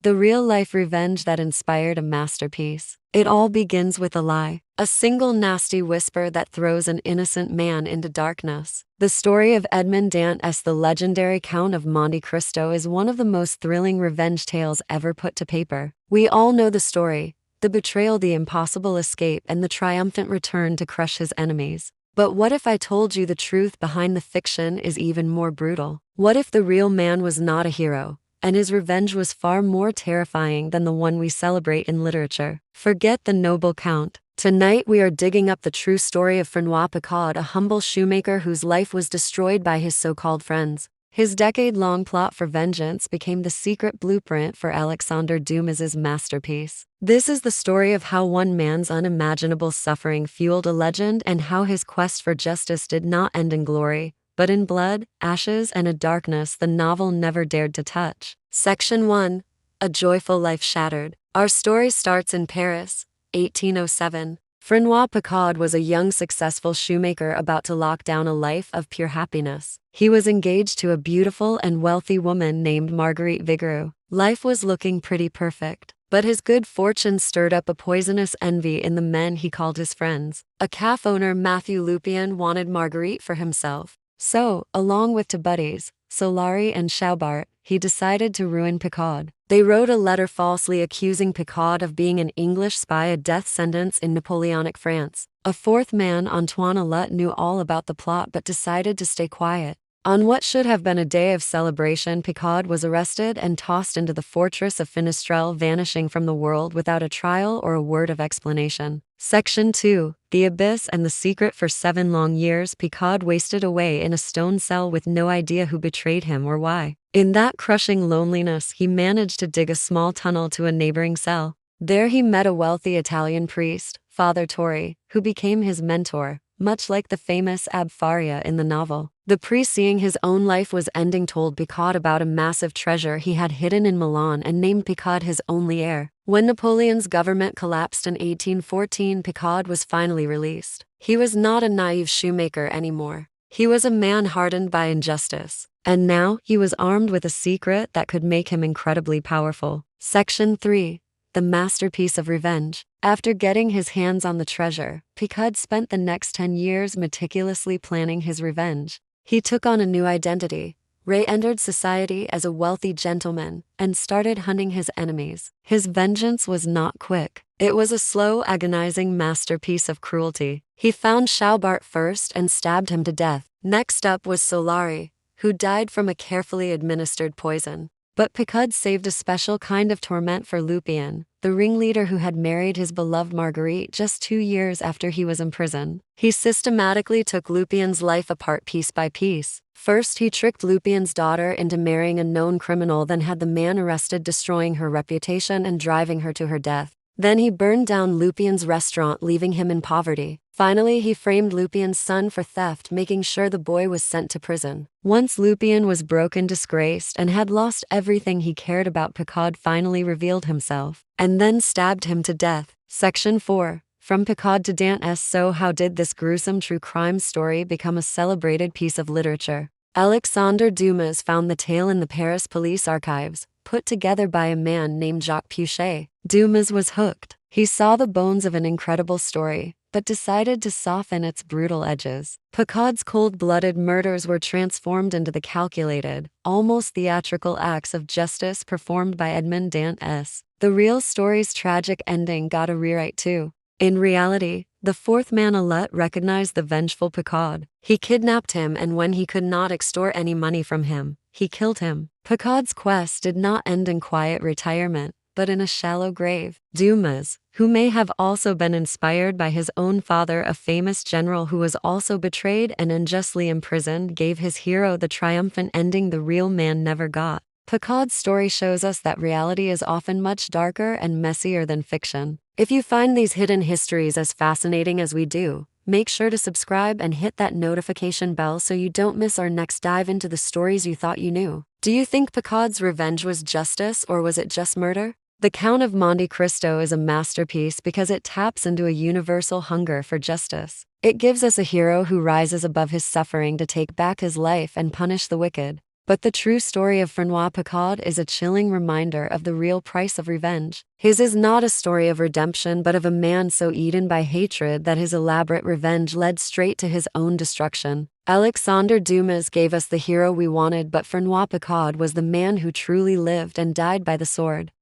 the real-life revenge that inspired a masterpiece. It all begins with a lie, a single nasty whisper that throws an innocent man into darkness. The story of Edmond Dantes, the legendary Count of Monte Cristo, is one of the most thrilling revenge tales ever put to paper. We all know the story: the betrayal, the impossible escape, and the triumphant return to crush his enemies. But what if I told you the truth behind the fiction is even more brutal? What if the real man was not a hero, and his revenge was far more terrifying than the one we celebrate in literature? Forget the noble count. Tonight we are digging up the true story of François Picard, a humble shoemaker whose life was destroyed by his so-called friends. His decade-long plot for vengeance became the secret blueprint for Alexandre Dumas's masterpiece. This is the story of how one man's unimaginable suffering fueled a legend, and how his quest for justice did not end in glory, but in blood, ashes, and a darkness the novel never dared to touch. Section 1. A joyful life shattered. Our story starts in Paris, 1807. François Picard was a young, successful shoemaker about to lock down a life of pure happiness. He was engaged to a beautiful and wealthy woman named Marguerite Vigoureux. Life was looking pretty perfect, but his good fortune stirred up a poisonous envy in the men he called his friends. A calf owner, Mathieu Lupien, wanted Marguerite for himself. So, along with two buddies, Solari and Chaubart, he decided to ruin Picard. They wrote a letter falsely accusing Picard of being an English spy, a death sentence in Napoleonic France. A fourth man, Antoine Allut, knew all about the plot but decided to stay quiet. On what should have been a day of celebration, Picard was arrested and tossed into the fortress of Finistrel, vanishing from the world without a trial or a word of explanation. Section 2. The Abyss and the Secret. For 7 long years, Picard wasted away in a stone cell with no idea who betrayed him or why. In that crushing loneliness, he managed to dig a small tunnel to a neighboring cell. There he met a wealthy Italian priest, Father Torri, who became his mentor, much like the famous Abbe Faria in the novel. The priest, seeing his own life was ending, told Picard about a massive treasure he had hidden in Milan and named Picard his only heir. When Napoleon's government collapsed in 1814, Picard was finally released. He was not a naive shoemaker anymore. He was a man hardened by injustice. And now, he was armed with a secret that could make him incredibly powerful. Section 3. The Masterpiece of Revenge. After getting his hands on the treasure, Picard spent the next 10 years meticulously planning his revenge. He took on a new identity, re-entered society as a wealthy gentleman, and started hunting his enemies. His vengeance was not quick. It was a slow, agonizing masterpiece of cruelty. He found Chaubart first and stabbed him to death. Next up was Solari, who died from a carefully administered poison. But Picard saved a special kind of torment for Lupien, the ringleader who had married his beloved Marguerite just 2 years after he was in prison. He systematically took Lupien's life apart piece by piece. First, he tricked Lupien's daughter into marrying a known criminal, then had the man arrested, destroying her reputation and driving her to her death. Then he burned down Lupien's restaurant, leaving him in poverty. Finally, he framed Lupien's son for theft, making sure the boy was sent to prison. Once Lupien was broken, disgraced, and had lost everything he cared about, Picard finally revealed himself, and then stabbed him to death. Section 4. From Picard to Dantes. So how did this gruesome true crime story become a celebrated piece of literature? Alexandre Dumas found the tale in the Paris police archives, put together by a man named Jacques Puchet. Dumas was hooked. He saw the bones of an incredible story, but decided to soften its brutal edges. Picard's cold-blooded murders were transformed into the calculated, almost theatrical acts of justice performed by Edmond Dantes. The real story's tragic ending got a rewrite too. In reality, the fourth man, Allut, recognized the vengeful Picard. He kidnapped him, and when he could not extort any money from him, he killed him. Picard's quest did not end in quiet retirement, but in a shallow grave. Dumas, who may have also been inspired by his own father, a famous general who was also betrayed and unjustly imprisoned, gave his hero the triumphant ending the real man never got. Picard's story shows us that reality is often much darker and messier than fiction. If you find these hidden histories as fascinating as we do, make sure to subscribe and hit that notification bell so you don't miss our next dive into the stories you thought you knew. Do you think Picard's revenge was justice, or was it just murder? The Count of Monte Cristo is a masterpiece because it taps into a universal hunger for justice. It gives us a hero who rises above his suffering to take back his life and punish the wicked. But the true story of François Picard is a chilling reminder of the real price of revenge. His is not a story of redemption but of a man so eaten by hatred that his elaborate revenge led straight to his own destruction. Alexandre Dumas gave us the hero we wanted, but François Picard was the man who truly lived and died by the sword.